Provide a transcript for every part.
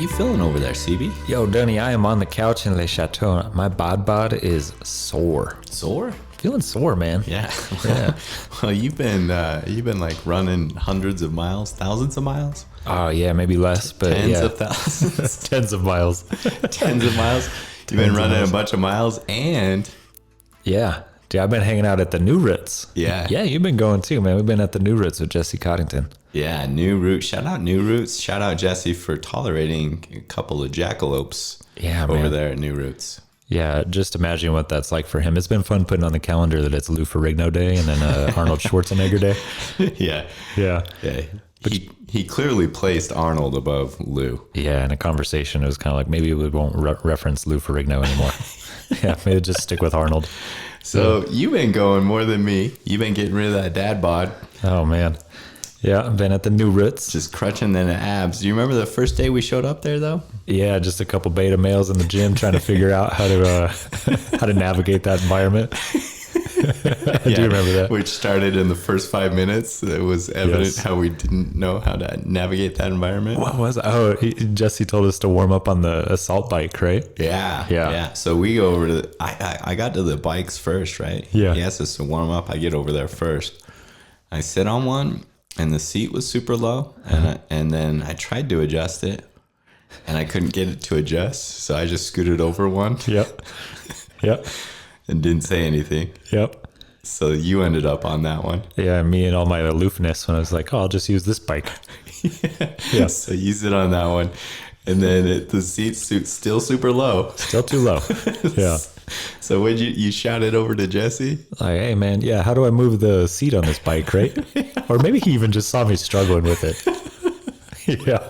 you feeling over there, CB? Yo, Dunny, I am on the couch in Le Chateau. My bod is sore. Sore? Feeling sore, man. Yeah. Yeah. Well, you've been like running hundreds of miles, thousands of miles, Oh, yeah, maybe less, but tens yeah. of thousands, Tens of miles. tens of miles. You've been Tens of running miles. a bunch of miles, and Yeah. Dude, I've been hanging out at the New Ritz. Yeah. Yeah, you've been going too, man. We've been at the New Ritz with Jesse Coddington. yeah, New Roots. Shout out New Roots. Shout out Jesse for tolerating a couple of jackalopes Yeah, over man. there at New Roots. Yeah, just imagine what that's like for him. It's been fun putting on the calendar that it's Lou Ferrigno Day and then Arnold Schwarzenegger Day. Yeah. Yeah. Yeah. He clearly placed Arnold above Lou. Yeah, in a conversation, it was kind of like, maybe we won't reference Lou Ferrigno anymore. Yeah, maybe just stick with Arnold. So you've been going more than me. You've been getting rid of that dad bod, Oh, man. Yeah, I've been at the New Ritz. just crunching the abs. Do you remember the first day we showed up there, though? Yeah, just a couple beta males in the gym trying to figure out how to navigate that environment. I do remember that. Which started in the first 5 minutes. It was evident Yes. how we didn't know how to navigate that environment. What was it? Oh, Jesse told us to warm up on the assault bike, right? Yeah. So we go over to I got to the bikes first, right? Yeah. He asked us to warm up. I get over there first. I sit on one, and the seat was super low, and then I tried to adjust it, and I couldn't get it to adjust, so I just scooted over one Yep. Yep. and didn't say anything. Yep. So you ended up on that one. Yeah, me and all my aloofness when I was like, oh, I'll just use this bike. Yeah. So you sit on that one, and then the seat's still super low. Still too low. Yeah. So when you shouted over to Jesse? Like, hey, man, yeah, how do I move the seat on this bike, right? Or maybe he even just saw me struggling with it. Yeah.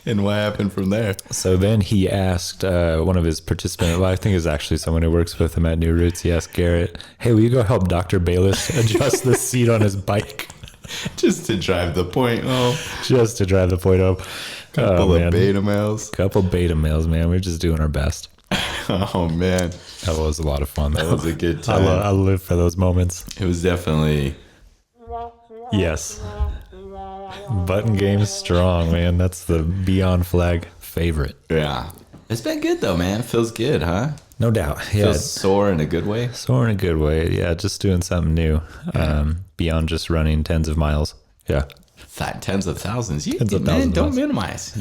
And what happened from there? So then he asked one of his participants, well, I think it's actually someone who works with him at New Roots. He asked Garrett, hey, will you go help Dr. Bayless adjust the seat on his bike? Just to drive the point home. Just to drive the point home. Couple man. of beta males. Couple beta males, man. We're just doing our best. Oh man, That was a lot of fun. that was a good I, time. I live for those moments. It was definitely Yes. Button game strong, man. That's the Beyond Flag favorite. yeah. It's been good though, man. Feels good, huh? No doubt. Yeah. Feels sore in a good way. Sore in a good way. Yeah, just doing something new. Beyond just running tens of miles. Yeah. Tens of thousands. Tens of Man, thousands of don't miles. minimize.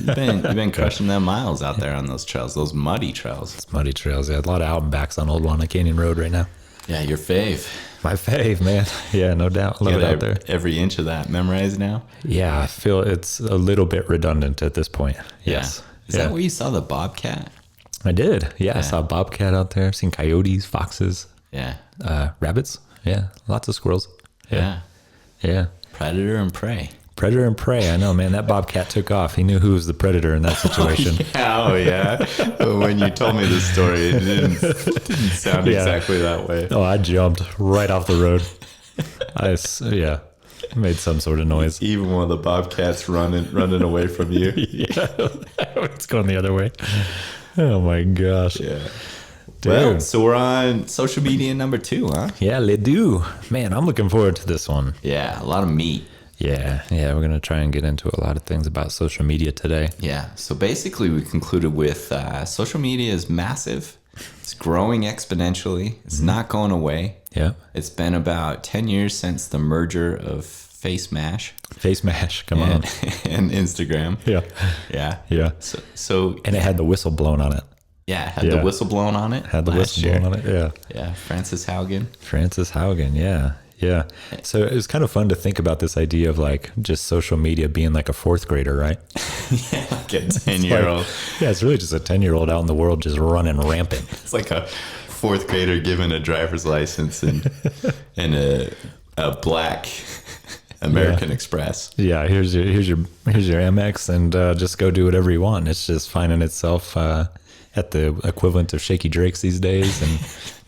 You've been crushing them miles out there on those trails, those muddy trails. It's muddy trails. Yeah, a lot of out and backs on Old Walnut Canyon Road right now. Yeah, your fave. My fave, man. Yeah, no doubt. Love You it got out there. every inch of that memorized now. Yeah, I feel it's a little bit redundant at this point. Yes. Is that where you saw the bobcat? I did. Yeah, I saw a bobcat out there. Seen coyotes, foxes, Yeah. rabbits. Yeah, lots of squirrels. Yeah. Yeah. Predator and prey. Predator and prey. I know, man. That bobcat took off. He knew who was the predator in that situation. Oh yeah. But when you told me this story, it didn't sound Yeah. exactly that way. Oh, I jumped right off the road. Yeah, made some sort of noise. Even while the bobcat's running away from you. Yeah, it's going the other way. Oh my gosh. Yeah. Dude. Well, so we're on social media number 2, huh? Yeah, les do. Man, I'm looking forward to this one. Yeah, a lot of meat. Yeah, we're going to try and get into a lot of things about social media today. Yeah. So basically, we concluded with social media is massive. It's growing exponentially. It's not going away. Yeah. It's been about 10 years since the merger of FaceMash Face mash, come on. and Instagram. Yeah. Yeah. Yeah. So And it had the whistle blown on it. yeah, had Yeah. the whistle blown on it. Had the last whistle year. blown on it. Yeah. Yeah, Francis Haugen. Francis Haugen, yeah. Yeah. So it was kind of fun to think about this idea of like just social media being like a fourth grader, right? Yeah, like a 10-year-old. Yeah, it's really just a 10-year-old out in the world just running rampant. It's like a fourth grader given a driver's license and a black American Express. Yeah, here's your Amex and just go do whatever you want. It's just finding itself at the equivalent of Shaky Drakes these days and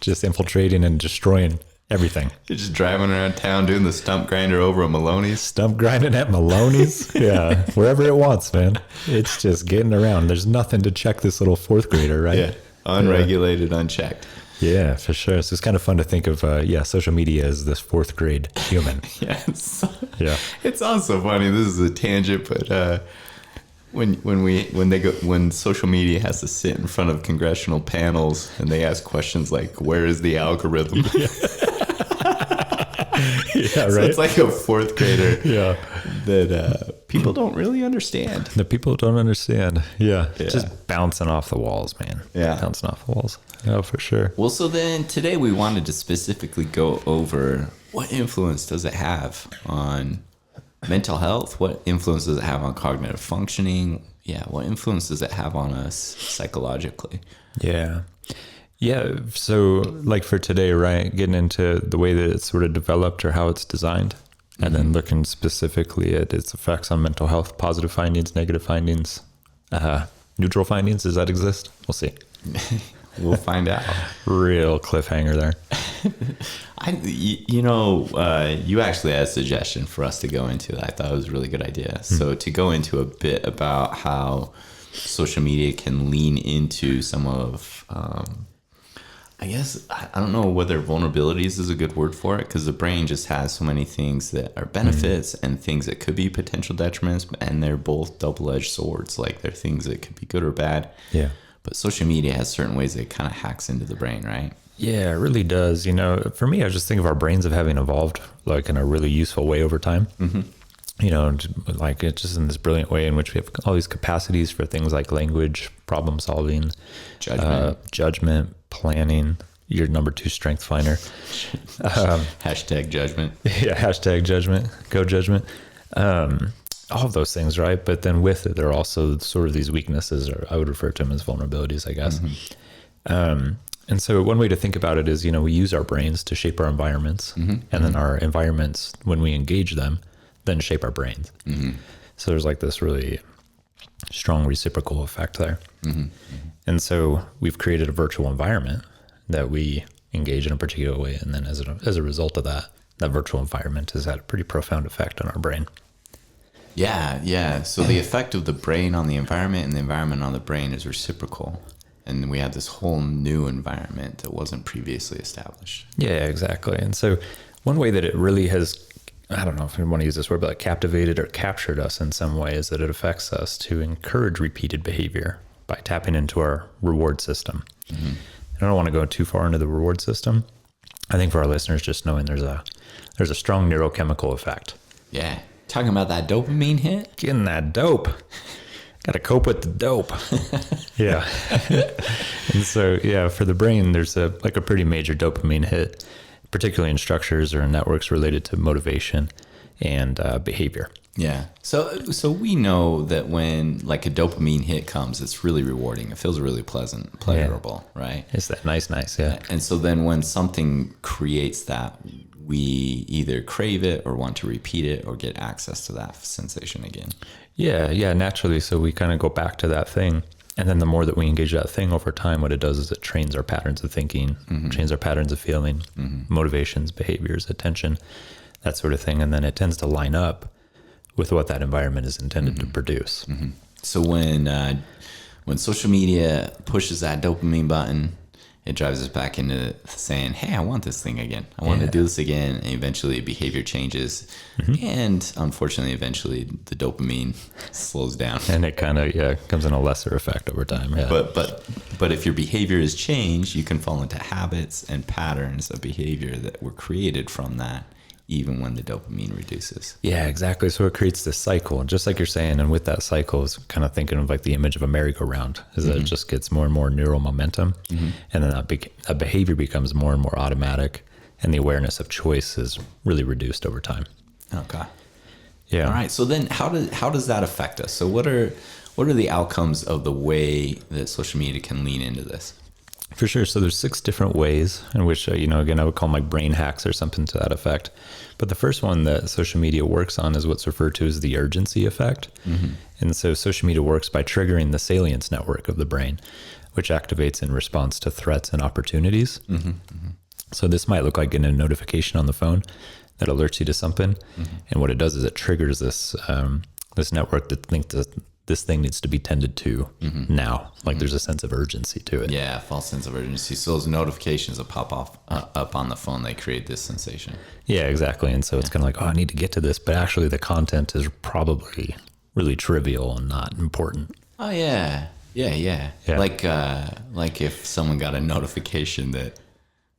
just infiltrating and destroying everything. You're just driving around town doing the stump grinder over a Maloney's. Stump grinding at Maloney's. Yeah, wherever it wants, man. It's just getting around. There's nothing to check this little fourth grader, right? Yeah, unregulated, unchecked. Yeah, for sure. So it's kind of fun to think of, social media as this fourth grade human. Yeah, Yeah. it's also funny. This is a tangent, but when social media has to sit in front of congressional panels and they ask questions like, "Where is the algorithm?" Yeah, So right. it's like a fourth grader Yeah. that people don't really understand. The people don't understand. Yeah. Yeah. Just bouncing off the walls, man. Yeah. Bouncing off the walls. Yeah, for sure. Well, so then today we wanted to specifically go over what influence does it have on mental health? What influence does it have on cognitive functioning? Yeah, what influence does it have on us psychologically? Yeah. Yeah. So, like for today, right, getting into the way that it's sort of developed or how it's designed, and then looking specifically at its effects on mental health, positive findings, negative findings, neutral findings. Does that exist? We'll see. We'll find out. Real cliffhanger there. You actually had a suggestion for us to go into that. I thought it was a really good idea. So to go into a bit about how social media can lean into some of, I guess, I don't know whether vulnerabilities is a good word for it, because the brain just has so many things that are benefits and things that could be potential detriments, and they're both double-edged swords. Like they're things that could be good or bad. Yeah. But social media has certain ways that it kind of hacks into the brain, right? Yeah, it really does. For me, I just think of our brains of having evolved like in a really useful way over time. Like it's just in this brilliant way in which we have all these capacities for things like language, problem solving, judgment, planning. Your number 2 strength finder. Hashtag judgment. Yeah, hashtag judgment, go judgment. All of those things, right? But then with it, there are also sort of these weaknesses, or I would refer to them as vulnerabilities, I guess. And so one way to think about it is, we use our brains to shape our environments, and then our environments, when we engage them, then shape our brains. So there's like this really strong reciprocal effect there. And so we've created a virtual environment that we engage in a particular way. And then as a result of that virtual environment has had a pretty profound effect on our brain. Yeah. So the effect of the brain on the environment and the environment on the brain is reciprocal. And we have this whole new environment that wasn't previously established. Yeah, exactly. And so one way that it really has, I don't know if we want to use this word, but like captivated or captured us in some way is that it affects us to encourage repeated behavior by tapping into our reward system. I don't want to go too far into the reward system. I think for our listeners, just knowing there's a strong neurochemical effect. Yeah. Talking about that dopamine hit? Getting that dope. Got to cope with the dope. Yeah. And so, yeah, for the brain, there's a pretty major dopamine hit, particularly in structures or in networks related to motivation and behavior. Yeah. So we know that when like a dopamine hit comes, it's really rewarding. It feels really pleasant, pleasurable, right? It's that nice, yeah. And so then when something creates that, we either crave it or want to repeat it or get access to that sensation again. Yeah, naturally. So we kind of go back to that thing. And then the more that we engage that thing over time, what it does is it trains our patterns of thinking, trains our patterns of feeling, motivations, behaviors, attention, that sort of thing. And then it tends to line up with what that environment is intended to produce. So when social media pushes that dopamine button, it drives us back into saying, hey, I want this thing again. I want to do this again. And eventually behavior changes. And unfortunately, eventually the dopamine slows down. And it kind of, comes in a lesser effect over time. Yeah. But if your behavior is changed, you can fall into habits and patterns of behavior that were created from that, even when the dopamine reduces. Yeah, exactly. So it creates this cycle. And just like you're saying, and with that cycle is kind of thinking of like the image of a merry-go-round, is that it just gets more and more neural momentum. And then that behavior becomes more and more automatic, and the awareness of choice is really reduced over time. Okay. Yeah. All right. So then how does that affect us? So what are the outcomes of the way that social media can lean into this? For sure. So there's 6 different ways in which, again, I would call them like brain hacks or something to that effect. But the first one that social media works on is what's referred to as the urgency effect. And so social media works by triggering the salience network of the brain, which activates in response to threats and opportunities. So this might look like getting a notification on the phone that alerts you to something. And what it does is it triggers this network that thinks that this thing needs to be tended to now. Like there's a sense of urgency to it. Yeah, false sense of urgency. So those notifications that pop off up on the phone, they create this sensation. Yeah, exactly. And so it's kind of like, oh, I need to get to this, but actually the content is probably really trivial and not important. Oh yeah. Yeah. Yeah. Like if someone got a notification that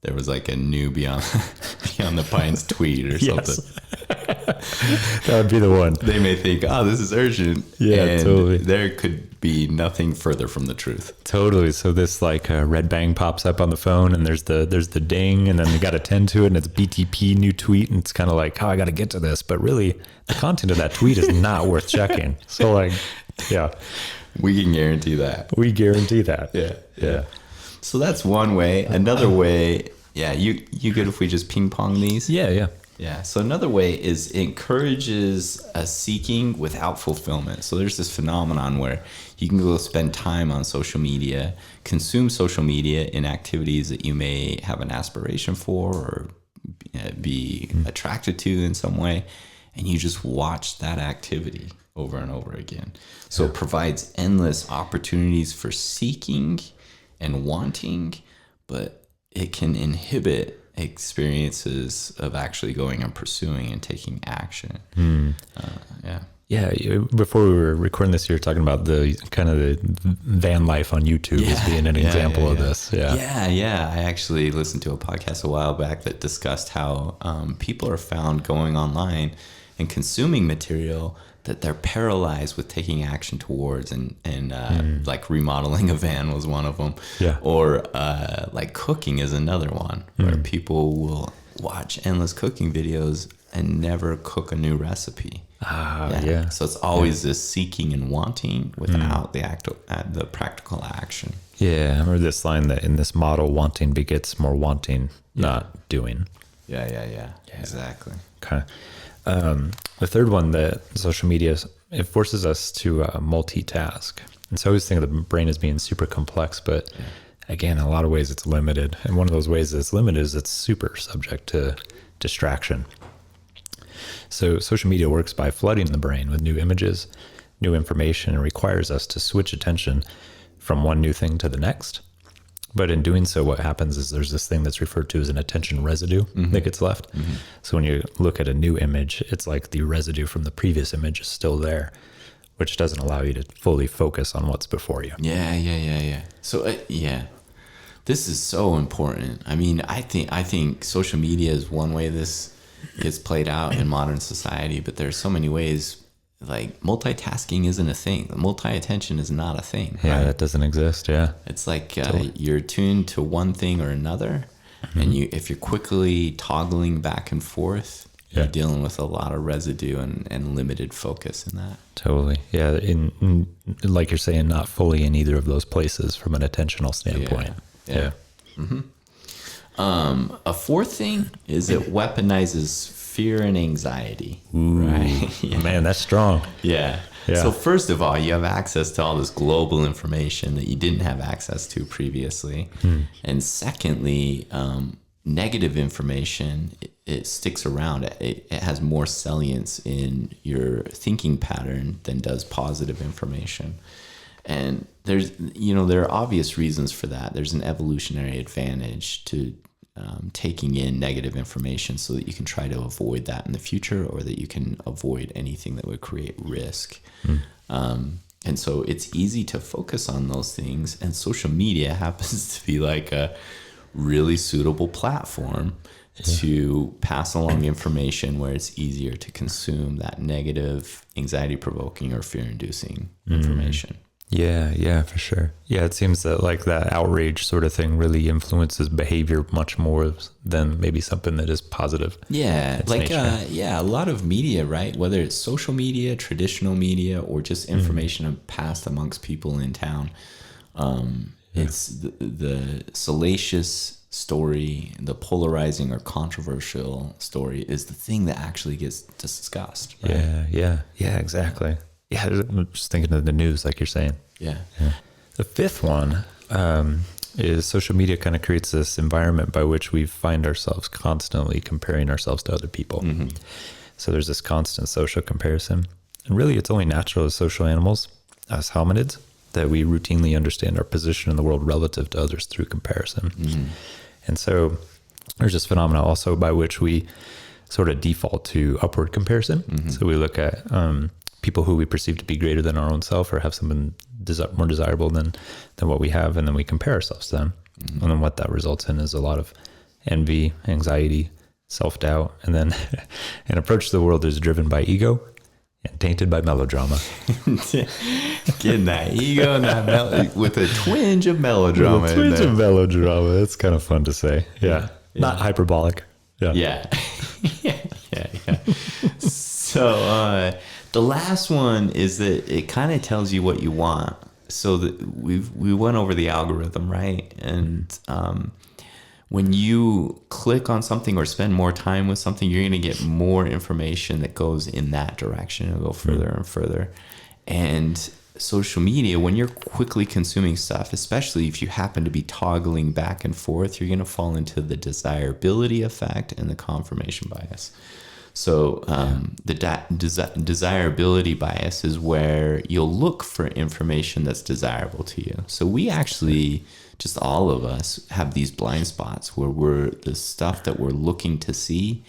there was like a new Beyond the Pines tweet or something. That would be the one. They may think, oh, this is urgent. Yeah, and totally. there could be nothing further from the truth. Totally. So this like red bang pops up on the phone, and there's the ding, and then you got to tend to it, and it's BTP new tweet, and it's kind of like, oh, I got to get to this, but really the content of that tweet is not worth checking. So like, yeah, We can guarantee that. we guarantee that. Yeah. So that's one way. Another way, you good if we just ping pong these? Yeah. Yeah. So another way is it encourages a seeking without fulfillment. So there's this phenomenon where you can go spend time on social media, consume social media in activities that you may have an aspiration for or be attracted to in some way, and you just watch that activity over and over again. So it provides endless opportunities for seeking and wanting, but it can inhibit experiences of actually going and pursuing and taking action. Yeah, before we were recording this, you were talking about the kind of the van life on YouTube as being an example of this. Yeah. I actually listened to a podcast a while back that discussed how people are found going online and consuming material that they're paralyzed with taking action towards, and like remodeling a van was one of them. Yeah. Or like cooking is another one where people will watch endless cooking videos and never cook a new recipe. Yeah. So it's always this seeking and wanting without the practical action. Yeah, I remember this line that in this model, wanting begets more wanting, not doing. Yeah. Exactly. Okay. The third one, that social media, it forces us to multitask. And so I always think of the brain as being super complex, but again, in a lot of ways it's limited. And one of those ways it's limited is it's super subject to distraction. So social media works by flooding the brain with new images, new information, and requires us to switch attention from one new thing to the next. But in doing so, what happens is there's this thing that's referred to as an attention residue that gets left. So when you look at a new image, it's like the residue from the previous image is still there, which doesn't allow you to fully focus on what's before you. Yeah. So this is so important. I mean, I think social media is one way this gets played out in modern society, but there's so many ways. Like multitasking isn't a thing. Multi-attention is not a thing. Yeah, right? that doesn't exist. Yeah. It's like you're tuned to one thing or another, and if you're quickly toggling back and forth, you're dealing with a lot of residue and limited focus in that. Totally. Yeah. In like you're saying, not fully in either of those places from an attentional standpoint. Yeah. A fourth thing is it weaponizes fear and anxiety. Right? Man, that's strong. Yeah. So first of all, you have access to all this global information that you didn't have access to previously. And secondly, negative information, it sticks around. It has more salience in your thinking pattern than does positive information. And there are obvious reasons for that. There's an evolutionary advantage to taking in negative information so that you can try to avoid that in the future, or that you can avoid anything that would create risk. And so it's easy to focus on those things. And social media happens to be like a really suitable platform to pass along information where it's easier to consume that negative, anxiety-provoking or fear-inducing information. Yeah, for sure. Yeah, it seems that like that outrage sort of thing really influences behavior much more than maybe something that is positive. Yeah, like a lot of media, right? Whether it's social media, traditional media, or just information passed amongst people in town. It's the salacious story, the polarizing or controversial story is the thing that actually gets discussed. Right? Yeah, exactly. Yeah, I'm just thinking of the news, like you're saying. Yeah. The fifth one is social media kind of creates this environment by which we find ourselves constantly comparing ourselves to other people. So there's this constant social comparison. And really, it's only natural as social animals, as hominids, that we routinely understand our position in the world relative to others through comparison. And so there's this phenomena also by which we sort of default to upward comparison. So we look at people who we perceive to be greater than our own self or have something more desirable than what we have, and then we compare ourselves to them. And then what that results in is a lot of envy, anxiety, self-doubt, and then an approach to the world is driven by ego and tainted by melodrama. Getting that ego and that with a twinge of melodrama. Twinge of melodrama. That's kind of fun to say. Yeah. Not hyperbolic. Yeah. Yeah. So the last one is that it kind of tells you what you want. So that we went over the algorithm, right? And when you click on something or spend more time with something, you're going to get more information that goes in that direction. It'll go further and further. And social media, when you're quickly consuming stuff, especially if you happen to be toggling back and forth, you're going to fall into the desirability effect and the confirmation bias. So the desirability bias is where you'll look for information that's desirable to you. So we actually, just all of us, have these blind spots where the stuff that we're looking to see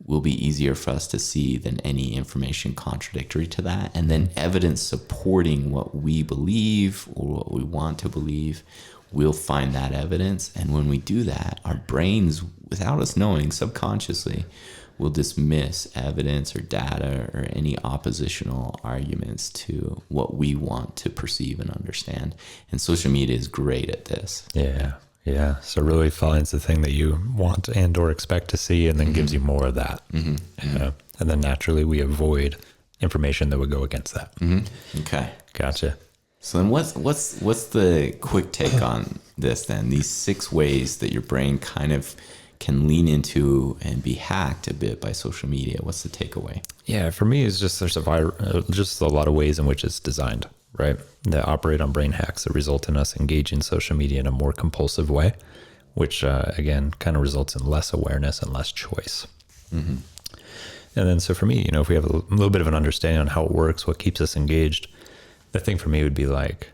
will be easier for us to see than any information contradictory to that. And then evidence supporting what we believe or what we want to believe, we'll find that evidence. And when we do that, our brains, without us knowing, subconsciously, will dismiss evidence or data or any oppositional arguments to what we want to perceive and understand. And social media is great at this. Yeah. So it really finds the thing that you want and or expect to see, and then gives you more of that. And then naturally we avoid information that would go against that. Okay. Gotcha. So then what's the quick take on this then? These 6 ways that your brain kind of can lean into and be hacked a bit by social media. What's the takeaway? Yeah, for me, it's just there's just a lot of ways in which it's designed, right? That operate on brain hacks that result in us engaging social media in a more compulsive way, which again kind of results in less awareness and less choice. And then, so for me, if we have a little bit of an understanding on how it works, what keeps us engaged, the thing for me would be like,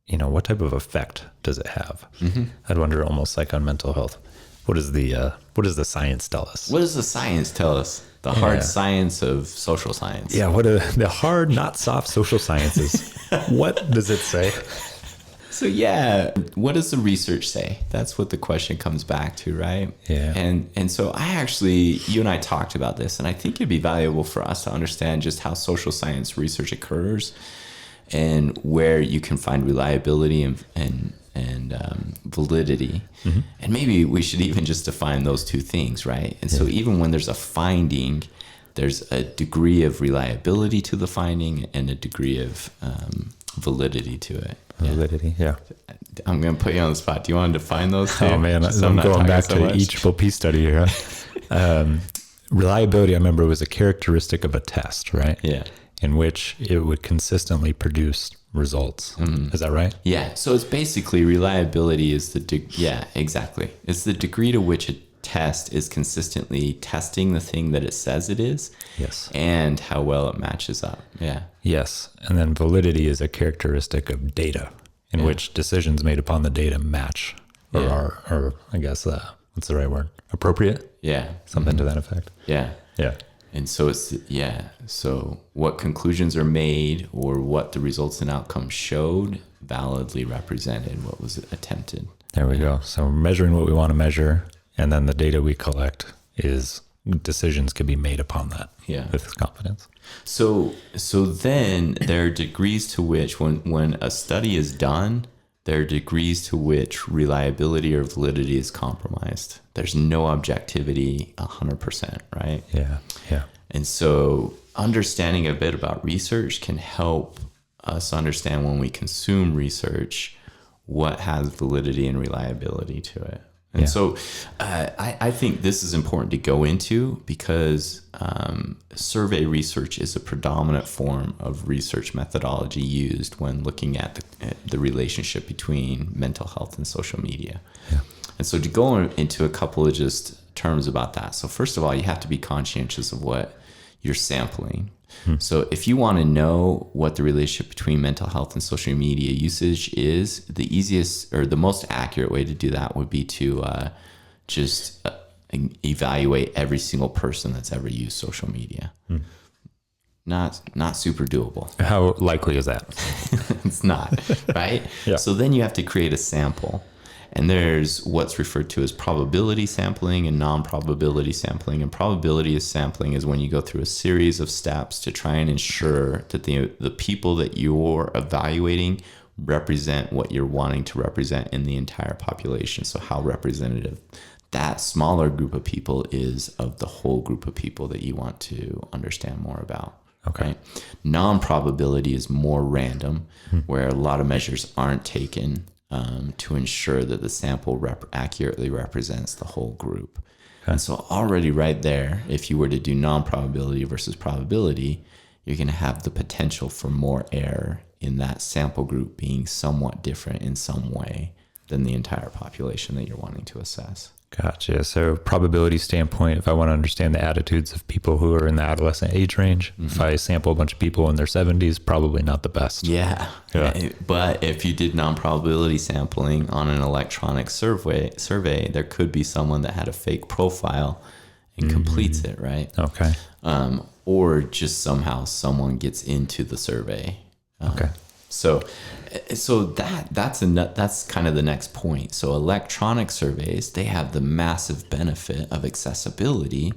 what type of effect does it have? I'd wonder almost like on mental health. What does the science tell us? What does the science tell us? The hard science of social science. Yeah, what are the hard, not soft social sciences? What does it say? So what does the research say? That's what the question comes back to, right? Yeah. And so you and I talked about this, and I think it'd be valuable for us to understand just how social science research occurs and where you can find reliability and validity. And maybe we should even just define those two things, right? And so even when there's a finding, there's a degree of reliability to the finding and a degree of validity to it. Validity, yeah. I'm going to put you on the spot. Do you want to define those two? Oh man, I'm going back to each P study here. Reliability, I remember, was a characteristic of a test, right? Yeah. In which it would consistently produce results. Is that right? Yeah. So it's basically reliability is exactly. It's the degree to which a test is consistently testing the thing that it says it is. Yes. And how well it matches up. Yeah. Yes. And then validity is a characteristic of data in which decisions made upon the data match or are I guess, what's the right word? Appropriate? Yeah. Something to that effect. Yeah. Yeah. And so so what conclusions are made or what the results and outcomes showed validly represented what was attempted. There we go. So we're measuring what we want to measure, and then the data we collect is decisions can be made upon that with confidence. So then there are degrees to which when a study is done, there are degrees to which reliability or validity is compromised. There's no objectivity 100%, right? Yeah. And so understanding a bit about research can help us understand when we consume research what has validity and reliability to it. And so I think this is important to go into because survey research is a predominant form of research methodology used when looking at the relationship between mental health and social media. Yeah. And so to go into a couple of just terms about that. So first of all, you have to be conscientious of what you're sampling. So if you want to know what the relationship between mental health and social media usage is, the easiest or the most accurate way to do that would be to just evaluate every single person that's ever used social media. not super doable. How likely is that? It's not, right? Yeah. So then you have to create a sample. And there's what's referred to as probability sampling and non-probability sampling. And probability sampling is when you go through a series of steps to try and ensure that the people that you're evaluating represent what you're wanting to represent in the entire population. So how representative that smaller group of people is of the whole group of people that you want to understand more about. Okay. Right? Non-probability is more random, where a lot of measures aren't taken to ensure that the sample accurately represents the whole group. Okay. And so already right there, if you were to do non-probability versus probability, you're going to have the potential for more error in that sample group being somewhat different in some way than the entire population that you're wanting to assess. Gotcha. So probability standpoint, if I want to understand the attitudes of people who are in the adolescent age range, if I sample a bunch of people in their 70s, probably not the best. Yeah. But if you did non-probability sampling on an electronic survey, there could be someone that had a fake profile and completes it, right? Okay. Or just somehow someone gets into the survey. Okay. So that's kind of the next point. So electronic surveys, they have the massive benefit of accessibility,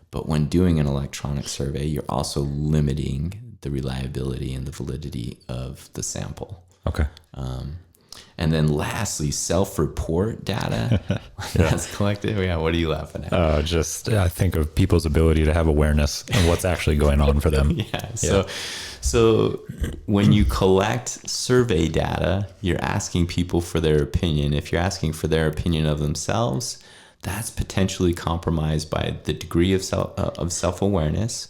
but when doing an electronic survey, you're also limiting the reliability and the validity of the sample. Okay. And then lastly, self-report data that's collected. Yeah, what are you laughing at? I think of people's ability to have awareness and what's actually going on for them. So when you collect survey data, you're asking people for their opinion. If you're asking for their opinion of themselves, that's potentially compromised by the degree of self-awareness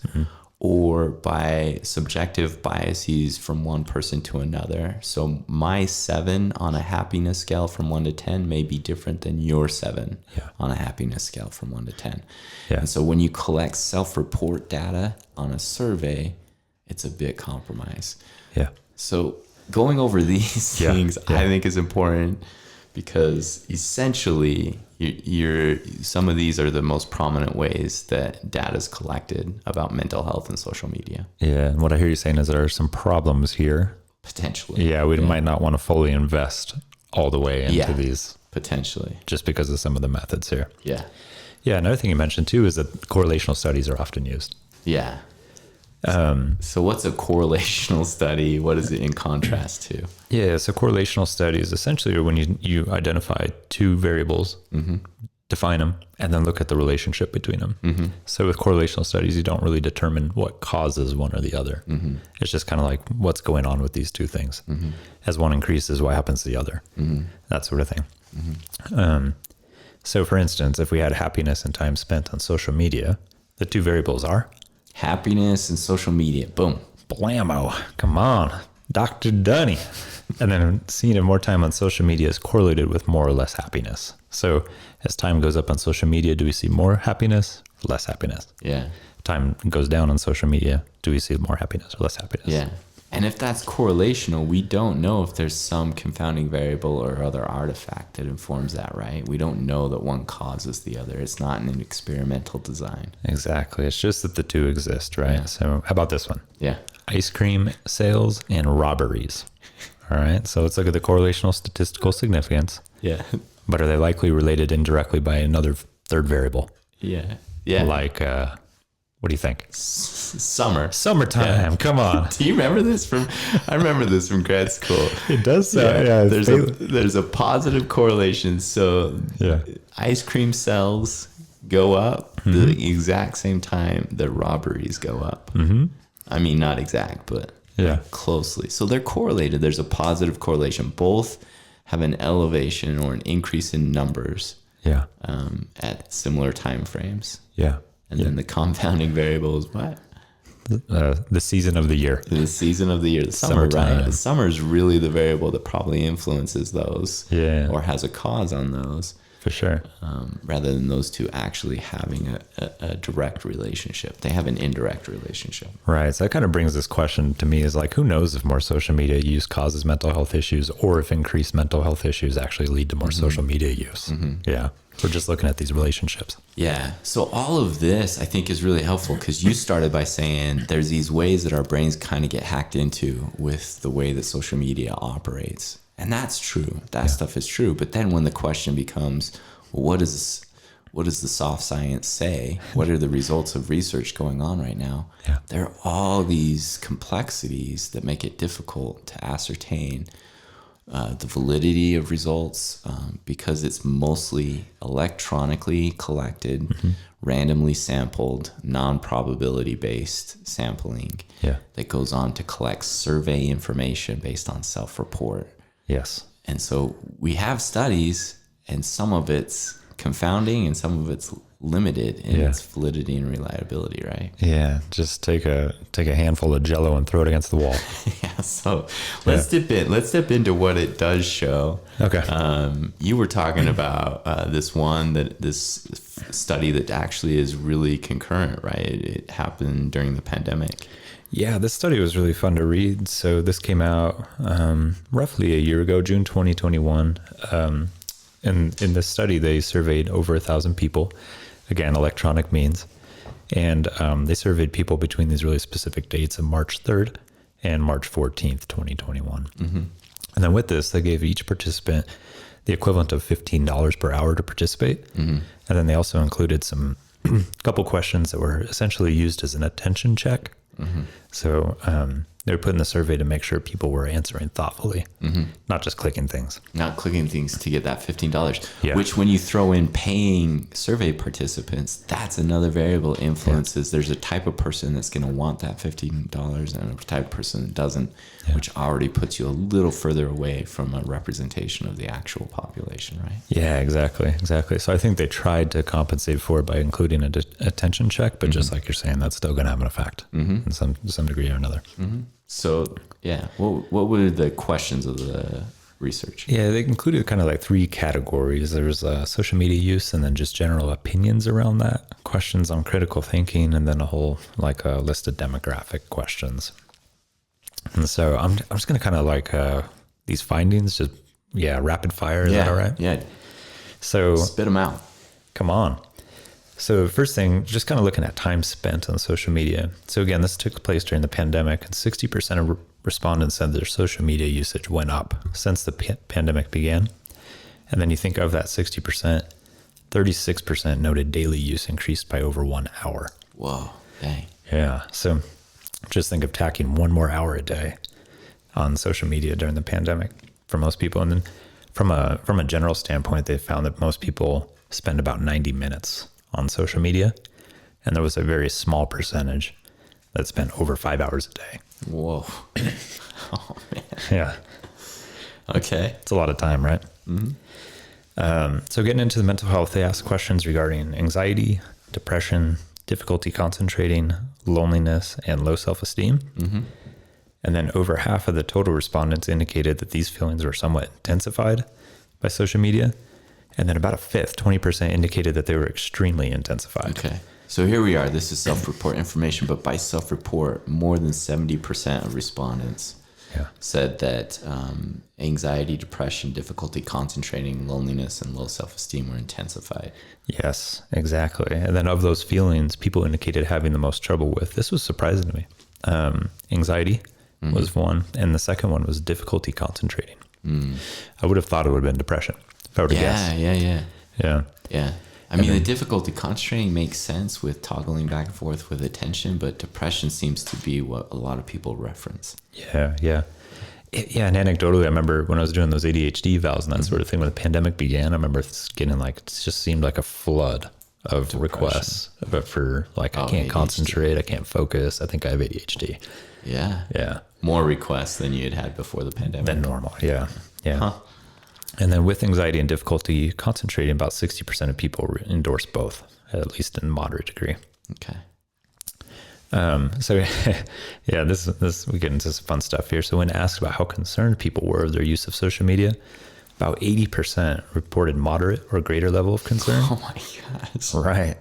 or by subjective biases from one person to another. So my 7 on a happiness scale from 1 to 10 may be different than your 7 on a happiness scale from 1 to 10. Yeah. And so when you collect self-report data on a survey, it's a bit compromised. Yeah. So going over these things, I think is important because essentially some of these are the most prominent ways that data is collected about mental health and social media. Yeah. And what I hear you saying is there are some problems here. Potentially. Yeah. We might not want to fully invest all the way into these. Potentially. Just because of some of the methods here. Yeah. Yeah. Another thing you mentioned too is that correlational studies are often used. Yeah. So what's a correlational study? What is it in contrast to? Yeah, so correlational studies essentially are when you identify two variables, define them, and then look at the relationship between them. So with correlational studies, you don't really determine what causes one or the other. It's just kind of like what's going on with these two things. As one increases, what happens to the other? That sort of thing. So for instance, if we had happiness and time spent on social media, the two variables are happiness and social media. Boom. Blammo. Come on. Dr. Dunny. And then seeing more time on social media is correlated with more or less happiness. So as time goes up on social media, do we see more happiness, less happiness? Yeah. Time goes down on social media, do we see more happiness or less happiness? Yeah. And if that's correlational, we don't know if there's some confounding variable or other artifact that informs that, right? We don't know that one causes the other. It's not an experimental design. Exactly. It's just that the two exist, right? Yeah. So how about this one? Yeah. Ice cream sales and robberies. All right. So let's look at the correlational statistical significance. Yeah. But are they likely related indirectly by another third variable? Yeah. Yeah. Like, what do you think? Summertime. Yeah. Come on. Do you remember this I remember this from grad school. It does sound, yeah. There's a positive correlation. So ice cream sales go up the exact same time that robberies go up. I mean, not exact, but closely. So they're correlated. There's a positive correlation. Both have an elevation or an increase in numbers at similar time frames. Yeah. And then the compounding variable is what? The season of the year. The season of the year. The summer, right? The summer is really the variable that probably influences those or has a cause on those. For sure. rather than those two actually having a direct relationship. They have an indirect relationship. Right. So that kind of brings this question to me is like, who knows if more social media use causes mental health issues or if increased mental health issues actually lead to more social media use? Yeah. We're just looking at these relationships. Yeah. So all of this, I think, is really helpful because you started by saying there's these ways that our brains kind of get hacked into with the way that social media operates. And that's true. That stuff is true. But then when the question becomes, well, what does the soft science say? What are the results of research going on right now? Yeah. There are all these complexities that make it difficult to ascertain the validity of results because it's mostly electronically collected, randomly sampled, non-probability based sampling that goes on to collect survey information based on self-report. Yes. And so we have studies, and some of it's confounding and some of it's limited in its validity and reliability, right? Yeah. Just take a handful of Jell-O and throw it against the wall. Yeah. So let's dip in. Let's dip into what it does show. Okay. You were talking about this study that actually is really concurrent, right? It happened during the pandemic. Yeah, this study was really fun to read. So this came out roughly a year ago, June 2021. And in this study, they surveyed over 1,000 people, again, electronic means. And they surveyed people between these really specific dates of March 3rd and March 14th, 2021. And then with this, they gave each participant the equivalent of $15 per hour to participate. And then they also included some couple questions that were essentially used as an attention check. So they were put in the survey to make sure people were answering thoughtfully, not just clicking things. Not clicking things to get that $15, Yeah. which when you throw in paying survey participants, that's another variable influences. There's a type of person that's going to want that $15 and a type of person that doesn't, which already puts you a little further away from a representation of the actual population, right? Yeah, exactly. So I think they tried to compensate for it by including an attention check, but just like you're saying, that's still going to have an effect in some degree or another. So, yeah, what were the questions of the research? Yeah, they included kind of like three categories. There was social media use and then just general opinions around that, questions on critical thinking, and then a whole like a list of demographic questions. And so I'm just going to kind of like these findings, just, rapid fire. Is that all right? Yeah. So Spit them out. come on. So first thing, just kind of looking at time spent on social media. So again, this took place during the pandemic, and 60% of respondents said their social media usage went up since the pandemic began. And then you think of that 60%, 36% noted daily use increased by over 1 hour. Whoa, dang. Yeah. So just think of tacking 1 more hour a day on social media during the pandemic for most people. And then from a general standpoint, they found that most people spend about 90 minutes on social media, and there was a very small percentage that spent over 5 hours a day. Whoa. Oh, man. Yeah. Okay. It's a lot of time, right? So getting into the mental health, they asked questions regarding anxiety, depression, difficulty concentrating, loneliness, and low self-esteem. And then over half of the total respondents indicated that these feelings were somewhat intensified by social media. And then about a fifth, 20%, indicated that they were extremely intensified. Okay. So here we are. This is self-report information, but by self-report, more than 70% of respondents said that anxiety, depression, difficulty concentrating, loneliness, and low self-esteem were intensified. Yes, exactly. And then of those feelings, people indicated having the most trouble with, this was surprising to me, anxiety was one, and the second one was difficulty concentrating. I would have thought it would have been depression, if I were to guess. Yeah. I mean, the difficulty concentrating makes sense with toggling back and forth with attention, but depression seems to be what a lot of people reference. Yeah. And anecdotally, I remember when I was doing those ADHD evals and that sort of thing, when the pandemic began, I remember getting like, it just seemed like a flood of requests for like, I can't concentrate, I can't focus, I think I have ADHD. Yeah. More requests than you had before the pandemic. Than normal, yeah. Huh. And then with anxiety and difficulty concentrating, about 60% of people endorse both, at least in moderate degree. Okay. So this we get into some fun stuff here. So when asked about how concerned people were of their use of social media, about 80% reported moderate or greater level of concern. Oh my gosh. Right.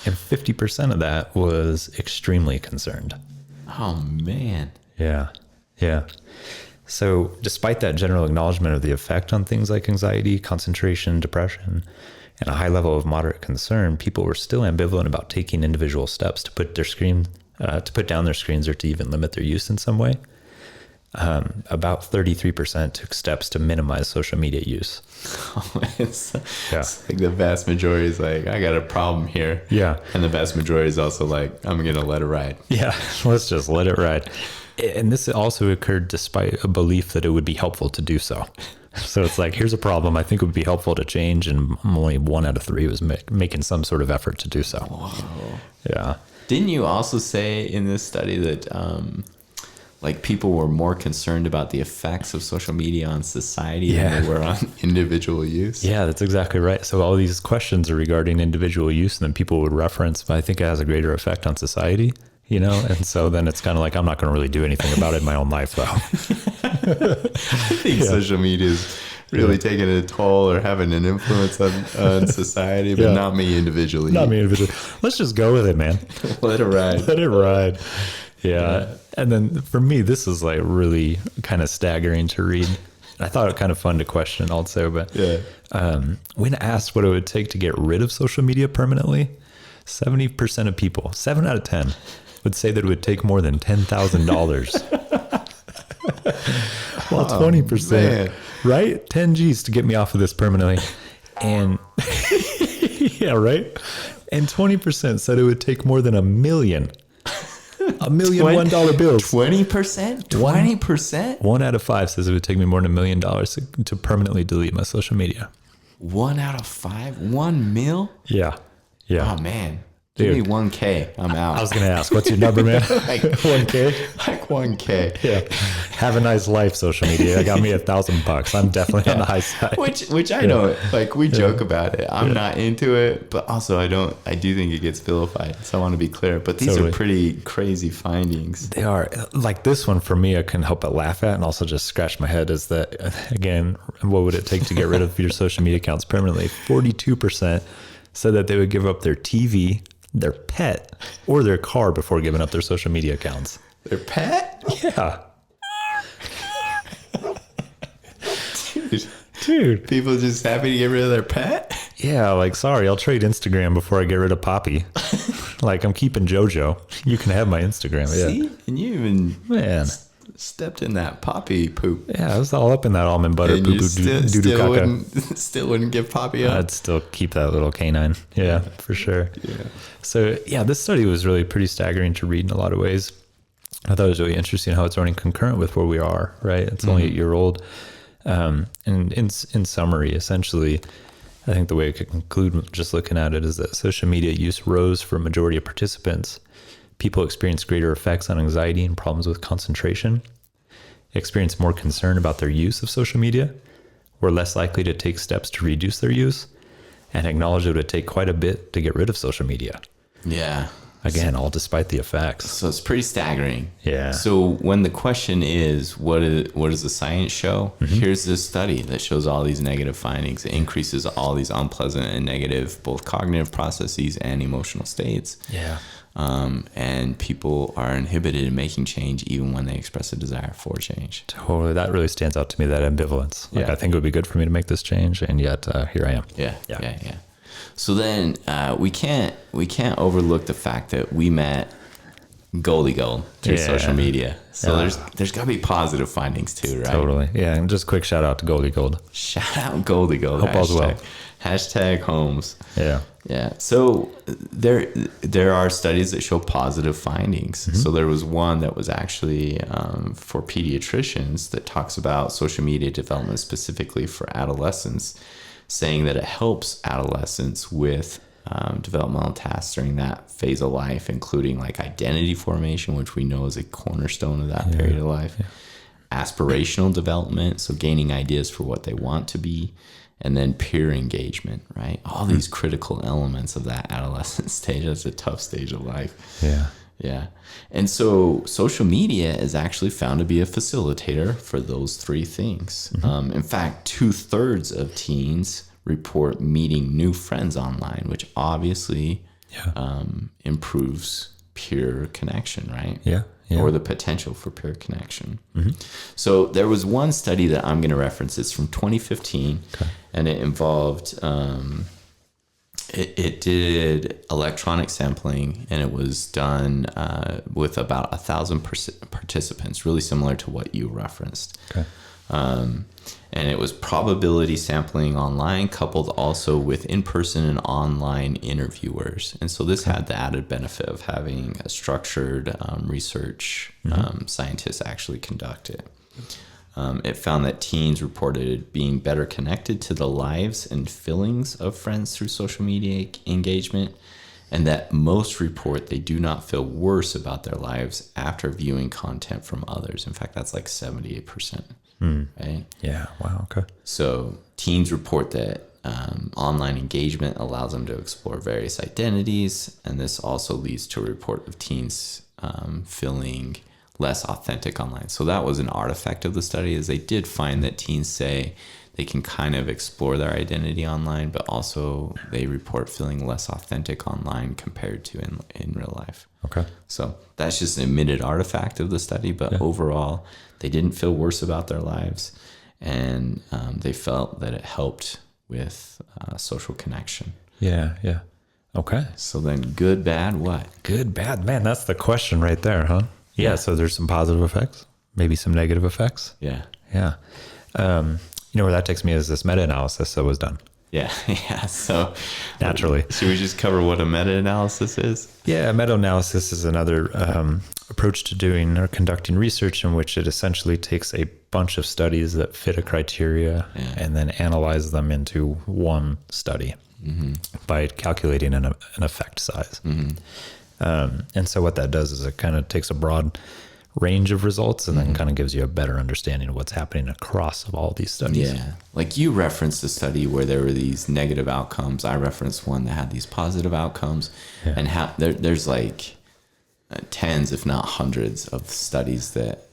And 50% of that was extremely concerned. Oh man. Yeah. Yeah. So despite that general acknowledgement of the effect on things like anxiety, concentration, depression, and a high level of moderate concern, people were still ambivalent about taking individual steps to put down their screens or to even limit their use in some way. About 33% took steps to minimize social media use. It's like the vast majority is like, I got a problem here. Yeah. And the vast majority is also like, I'm going to let it ride. Yeah, let's just let it ride. And this also occurred despite a belief that it would be helpful to do so. So it's like, here's a problem I think it would be helpful to change, and only 1 out of 3 was making some sort of effort to do so. Whoa. Yeah. Didn't you also say in this study that like people were more concerned about the effects of social media on society than they were on individual use? Yeah, that's exactly right. So all these questions are regarding individual use, and then people would reference, but I think it has a greater effect on society, you know? And so then it's kind of like, I'm not going to really do anything about it in my own life, though. I think social media is really taking a toll or having an influence on society, but not me individually. Not me individually. Let's just go with it, man. Let it ride. Let it ride. Yeah. And then for me, this is like really kind of staggering to read. I thought it kind of fun to question also, but when asked what it would take to get rid of social media permanently, 70% of people, 7 out of 10, would say that it would take more than $10,000. Well, 20%, right? 10 G's to get me off of this permanently. And yeah, right? And 20% said it would take more than $1 million. $1 million $1 bills. 20%? 20%? 1 out of 5 says it would take me more than $1 million to permanently delete my social media. 1 out of 5? 1 mil? Yeah. Yeah. Oh man. Give me 1K. I'm out. I was going to ask, what's your number, man? Like 1K? Like 1K. Yeah. Have a nice life, social media. I got me $1,000. I'm definitely on the high side. Which I know, like we joke about it. I'm not into it, but also I do think it gets vilified. So I want to be clear. But these are pretty crazy findings. They are. Like this one for me, I couldn't help but laugh at and also just scratch my head is that, again, what would it take to get rid of your social media accounts permanently? 42% said that they would give up their TV, their pet, or their car before giving up their social media accounts. Their pet? Yeah. Dude. People just happy to get rid of their pet? Yeah, like, sorry, I'll trade Instagram before I get rid of Poppy. Like, I'm keeping JoJo. You can have my Instagram. See? Yeah. And you even stepped in that Poppy poop. Yeah, I was all up in that almond butter and poo you poo still wouldn't give Poppy up? I'd still keep that little canine. Yeah, for sure. Yeah. So, yeah, this study was really pretty staggering to read in a lot of ways. I thought it was really interesting how it's running concurrent with where we are, right? It's only 8 year old. And in summary, essentially, I think the way I could conclude just looking at it is that social media use rose for a majority of participants. People experienced greater effects on anxiety and problems with concentration, experienced more concern about their use of social media, were less likely to take steps to reduce their use, and acknowledged it would take quite a bit to get rid of social media. Yeah. Again, all despite the effects. So it's pretty staggering. Yeah. So when the question is, what does the science show? Here's this study that shows all these negative findings. It increases all these unpleasant and negative, both cognitive processes and emotional states. Yeah. And people are inhibited in making change even when they express a desire for change. Totally. That really stands out to me, that ambivalence. Like, I think it would be good for me to make this change, and yet here I am. Yeah. So then we can't overlook the fact that we met Goldie Gold through social media. So there's got to be positive findings too, right? Totally. Yeah, and just quick shout out to Goldie Gold. Shout out Goldie Gold. Hope all's well. Hashtag Holmes. Yeah. Yeah. So there are studies that show positive findings. So there was one that was actually for pediatricians that talks about social media development specifically for adolescents, saying that it helps adolescents with developmental tasks during that phase of life, including like identity formation, which we know is a cornerstone of that period of life, aspirational development, so gaining ideas for what they want to be, and then peer engagement, right? All these critical elements of that adolescent stage. That's a tough stage of life. Yeah. Yeah. And so social media is actually found to be a facilitator for those three things. In fact, 2/3 of teens report meeting new friends online, which obviously improves peer connection, right? Yeah. Yeah. Or the potential for peer connection. So there was one study that I'm going to reference. It's from 2015, and it involved, it did electronic sampling, and it was done with about 1,000 participants, really similar to what you referenced. Okay. And it was probability sampling online coupled also with in-person and online interviewers. And so this had the added benefit of having a structured research scientists actually conduct it. It found that teens reported being better connected to the lives and feelings of friends through social media engagement, and that most report they do not feel worse about their lives after viewing content from others. In fact, that's like 78%. Right? Yeah. Wow. Okay. So teens report that online engagement allows them to explore various identities, and this also leads to a report of teens feeling less authentic online. So that was an artifact of the study, is they did find that teens say they can kind of explore their identity online, but also they report feeling less authentic online compared to in real life. Okay. So that's just an admitted artifact of the study, but overall, they didn't feel worse about their lives, and they felt that it helped with social connection. Yeah. Yeah. Okay. So then good, bad, what? Good, bad, man. That's the question right there, huh? Yeah. So there's some positive effects, maybe some negative effects. Yeah. Yeah. You know where that takes me is this meta-analysis that was done. Yeah. Yeah. So Naturally. should we just cover what a meta-analysis is? Yeah, meta-analysis is another approach to doing or conducting research in which it essentially takes a bunch of studies that fit a criteria and then analyze them into one study by calculating an effect size. And so what that does is it kind of takes a broad range of results and then kind of gives you a better understanding of what's happening across of all these studies. Yeah. Like you referenced a study where there were these negative outcomes. I referenced one that had these positive outcomes. And there's like tens, if not hundreds, of studies that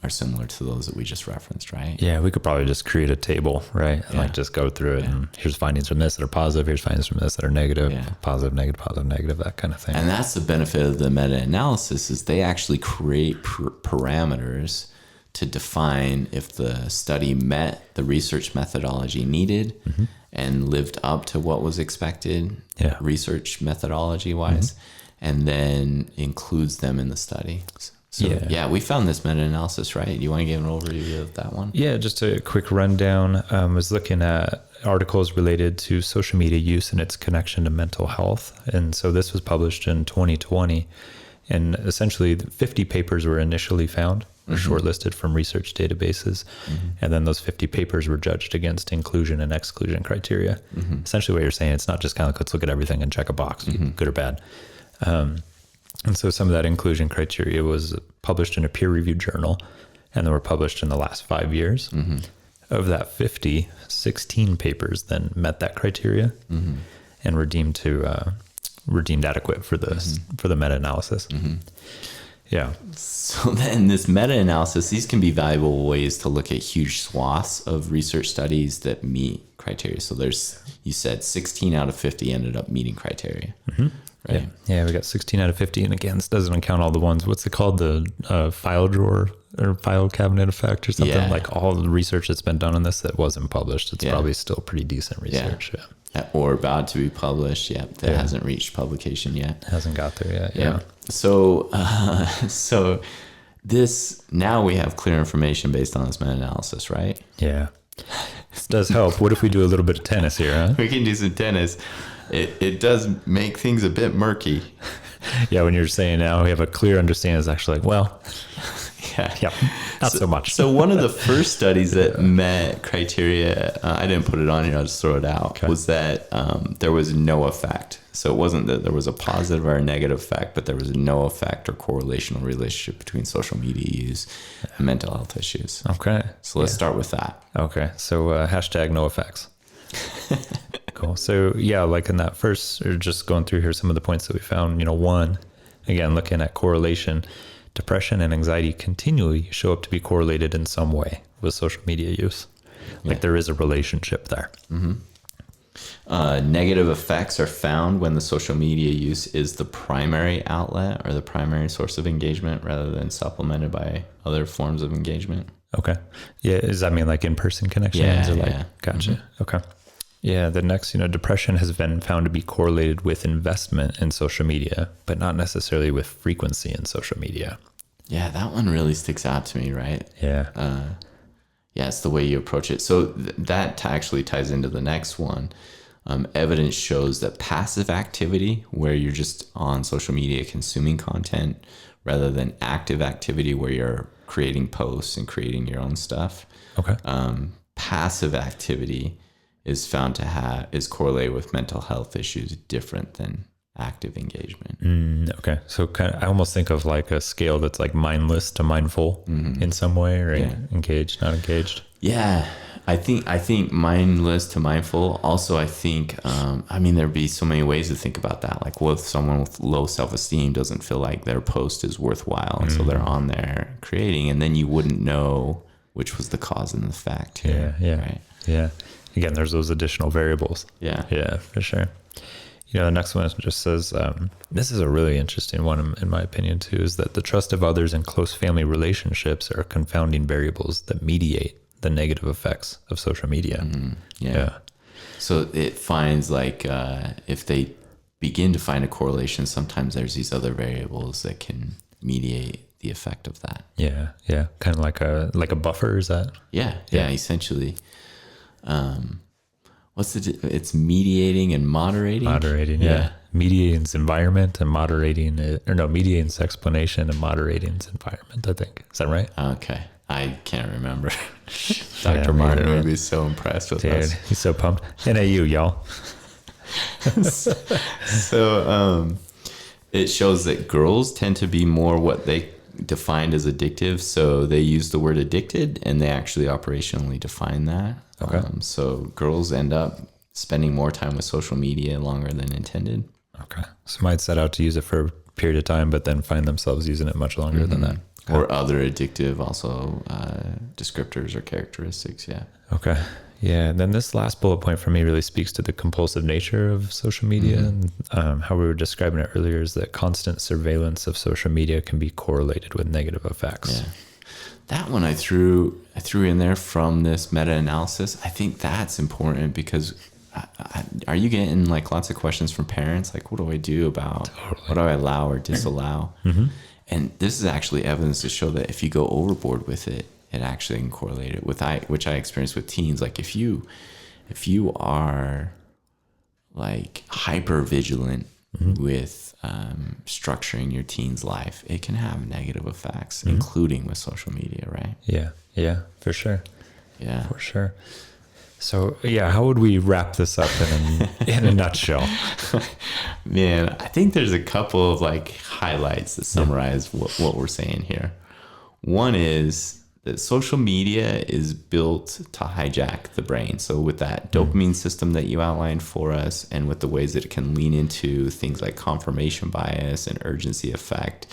are similar to those that we just referenced, right? Yeah, we could probably just create a table, right? And like just go through it and here's findings from this that are positive, here's findings from this that are negative, positive, negative, that kind of thing. And that's the benefit of the meta-analysis, is they actually create parameters to define if the study met the research methodology needed and lived up to what was expected research methodology wise, and then includes them in the study. So we found this meta-analysis, right? You want to give an overview of that one? Yeah, just a quick rundown. I was looking at articles related to social media use and its connection to mental health. And so this was published in 2020. And essentially 50 papers were initially found, or shortlisted from research databases. And then those 50 papers were judged against inclusion and exclusion criteria. Essentially what you're saying, it's not just kind of like, let's look at everything and check a box, good or bad. And so some of that inclusion criteria was published in a peer-reviewed journal, and they were published in the last 5 years. Of that 50, 16 papers then met that criteria and were deemed adequate for the meta-analysis. Yeah. So then this meta-analysis, these can be valuable ways to look at huge swaths of research studies that meet criteria. So you said 16 out of 50 ended up meeting criteria. Right. Yeah, we got 16 out of 50. And again, this doesn't count all the ones. What's it called? The file drawer or file cabinet effect or something? Like all the research that's been done on this that wasn't published. It's probably still pretty decent research. Or about to be published. That hasn't reached publication yet. Hasn't got there yet. So this, now we have clear information based on this meta-analysis, right? Yeah. This does help. What if we do a little bit of tennis here, huh? We can do some tennis. It does make things a bit murky. Yeah, when you're saying now we have a clear understanding, it's actually like, well, not so much. So one of the first studies that met criteria, I didn't put it on here, I'll just throw it out, was that there was no effect. So it wasn't that there was a positive or a negative effect, but there was no effect or correlational relationship between social media use and mental health issues. Okay. So let's start with that. Okay. So hashtag no effects. Cool. So like in that first, or just going through here, some of the points that we found, one, again, looking at correlation, depression and anxiety continually show up to be correlated in some way with social media use. Like there is a relationship there. Negative effects are found when the social media use is the primary outlet or the primary source of engagement rather than supplemented by other forms of engagement. Okay. Yeah. Does that mean like in-person connections? Yeah, or like, yeah. Gotcha. Okay. Yeah. The next, depression has been found to be correlated with investment in social media, but not necessarily with frequency in social media. Yeah, that one really sticks out to me, right? Yeah. Yeah, it's the way you approach it. So that actually ties into the next one. Evidence shows that passive activity, where you're just on social media consuming content, rather than active activity where you're creating posts and creating your own stuff. Okay. Passive activity is found to is correlated with mental health issues different than active engagement. Okay. So I almost think of like a scale that's like mindless to mindful in some way, or engaged, not engaged. Yeah. I think mindless to mindful. Also, I think, there'd be so many ways to think about that. Like, what if someone with low self-esteem doesn't feel like their post is worthwhile, and so they're on there creating, and then you wouldn't know which was the cause and the effect here. Yeah. Right? Yeah. Again, there's those additional variables. Yeah. Yeah, for sure. The next one just says, this is a really interesting one in my opinion too, is that the trust of others and close family relationships are confounding variables that mediate the negative effects of social media. Yeah. So it finds like if they begin to find a correlation, sometimes there's these other variables that can mediate the effect of that. Yeah. Kind of like a buffer, is that? Yeah. Essentially. It's mediating and moderating? Moderating, yeah. Mediating's environment and mediating's explanation and moderating's environment, I think. Is that right? Okay. I can't remember. Dr. Martin would be so impressed with us. He's so pumped. NAU, y'all. So it shows that girls tend to be more what they defined as addictive. So they use the word addicted, and they actually operationally define that. Okay. So girls end up spending more time with social media longer than intended. Okay. So might set out to use it for a period of time, but then find themselves using it much longer than that. Okay. Or other addictive also descriptors or characteristics. Yeah. Okay. Yeah. And then this last bullet point for me really speaks to the compulsive nature of social media. And how we were describing it earlier is that constant surveillance of social media can be correlated with negative effects. Yeah. That one I threw in there from this meta-analysis. I think that's important because are you getting like lots of questions from parents? Like, what do I do about what do I allow or disallow? And this is actually evidence to show that if you go overboard with it, it actually can correlate it with which I experienced with teens. Like if you are like hyper vigilant with structuring your teen's life, it can have negative effects, including with social media, right? Yeah, for sure. Yeah, for sure. So how would we wrap this up in a nutshell? Man, I think there's a couple of like highlights that summarize what we're saying here. One is that social media is built to hijack the brain. So with that dopamine system that you outlined for us, and with the ways that it can lean into things like confirmation bias and urgency effect,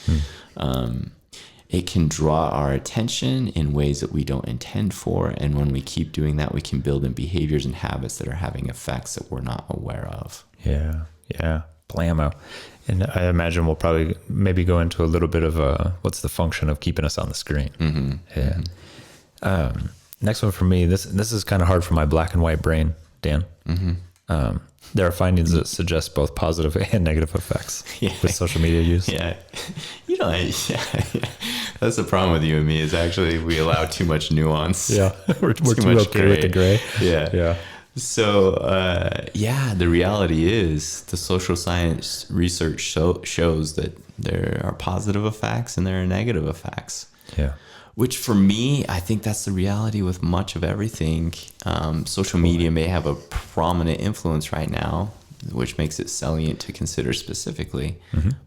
it can draw our attention in ways that we don't intend for. And when we keep doing that, we can build in behaviors and habits that are having effects that we're not aware of. Yeah. Blammo. And I imagine we'll probably maybe go into a little bit of what's the function of keeping us on the screen. Next one for me, this is kind of hard for my black and white brain, Dan. There are findings that suggest both positive and negative effects with social media use. Yeah. That's the problem with you and me, is actually we allow too much nuance. Yeah. We're too okay with the gray. Yeah. So, the reality is the social science research shows that there are positive effects and there are negative effects. Yeah. Which for me, I think that's the reality with much of everything. Social media may have a prominent influence right now, which makes it salient to consider specifically.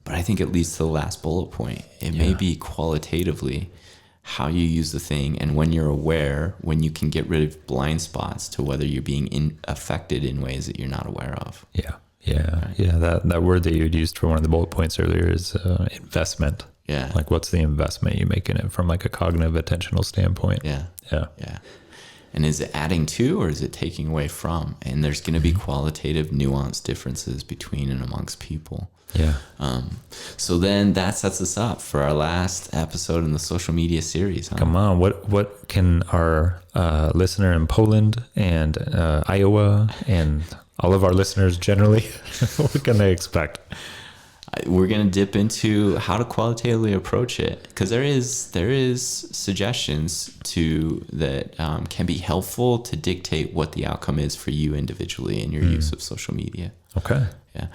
But I think it leads to the last bullet point. It may be qualitatively how you use the thing, and when you're aware, when you can get rid of blind spots to whether you're being affected in ways that you're not aware of. Yeah. Yeah. That word that you had used for one of the bullet points earlier is investment. Yeah. Like, what's the investment you make in it from like a cognitive attentional standpoint? Yeah. Yeah. Yeah. And is it adding to or is it taking away from? And there's going to be qualitative, nuanced differences between and amongst people. Yeah. So then that sets us up for our last episode in the social media series. Huh? Come on. What can our listener in Poland and Iowa and all of our listeners generally, what can they expect? We're going to dip into how to qualitatively approach it, because there is suggestions that can be helpful to dictate what the outcome is for you individually in your use of social media. Okay. Yeah.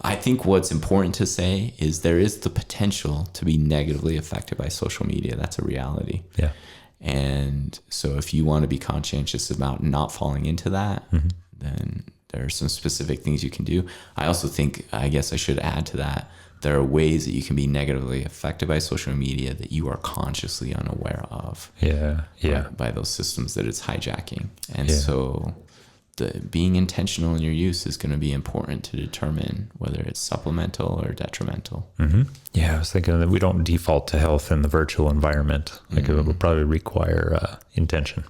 I think what's important to say is there is the potential to be negatively affected by social media. That's a reality. Yeah. And so if you want to be conscientious about not falling into that, then there are some specific things you can do. I also think, I guess I should add to that, there are ways that you can be negatively affected by social media that you are consciously unaware of. Yeah. Yeah. By those systems that it's hijacking. And Yeah. so being intentional in your use is going to be important to determine whether it's supplemental or detrimental. Yeah, I was thinking that we don't default to health in the virtual environment. Like it will probably require intention.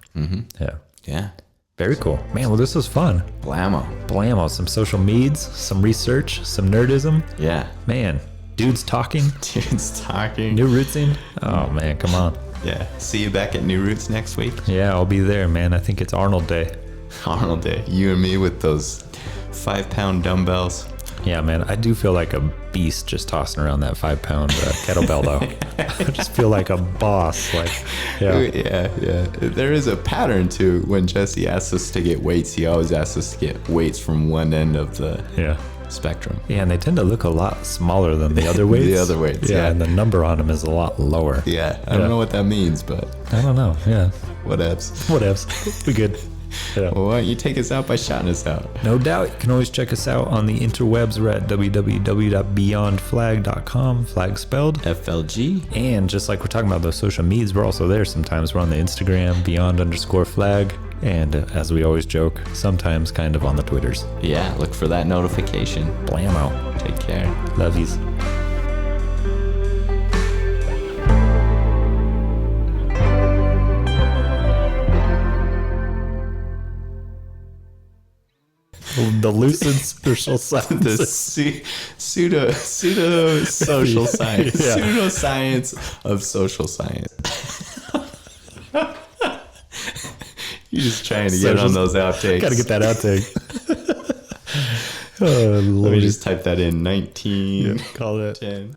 Yeah. Yeah. Very cool. Man, well, this was fun. Blammo. Some social meds, some research, some nerdism. Yeah. Man, dudes talking, Dude's talking. new rootsing. Oh, man, come on. Yeah. See you back at New Roots next week. Yeah, I'll be there, man. I think it's Arnold Day. Arnold Day. You and me with those 5-pound dumbbells. Yeah, man, I do feel like a beast just tossing around that 5-pound kettlebell, though. I just feel like a boss. Like, yeah. There is a pattern to when Jesse asks us to get weights. He always asks us to get weights from one end of the spectrum. Yeah, and they tend to look a lot smaller than the other weights. The other weights, yeah. And the number on them is a lot lower. Yeah, I don't know what that means, but I don't know. Yeah. whatevs. We good. Yeah. Well, why don't you take us out by shouting us out? No doubt. You can always check us out on the interwebs. We're at www.beyondflag.com, flag spelled FLG. And just like we're talking about those social medias, we're also there sometimes. We're on the Instagram, beyond_flag. And as we always joke, sometimes kind of on the Twitters. Yeah, look for that notification. Blammo. Take care. Love yous. The lucid spiritual science. The pseudo social science. Yeah. Pseudoscience of social science. You're just trying to get on those outtakes. Gotta get that outtake. Oh, Let me just type that in. 19. Call it. 10.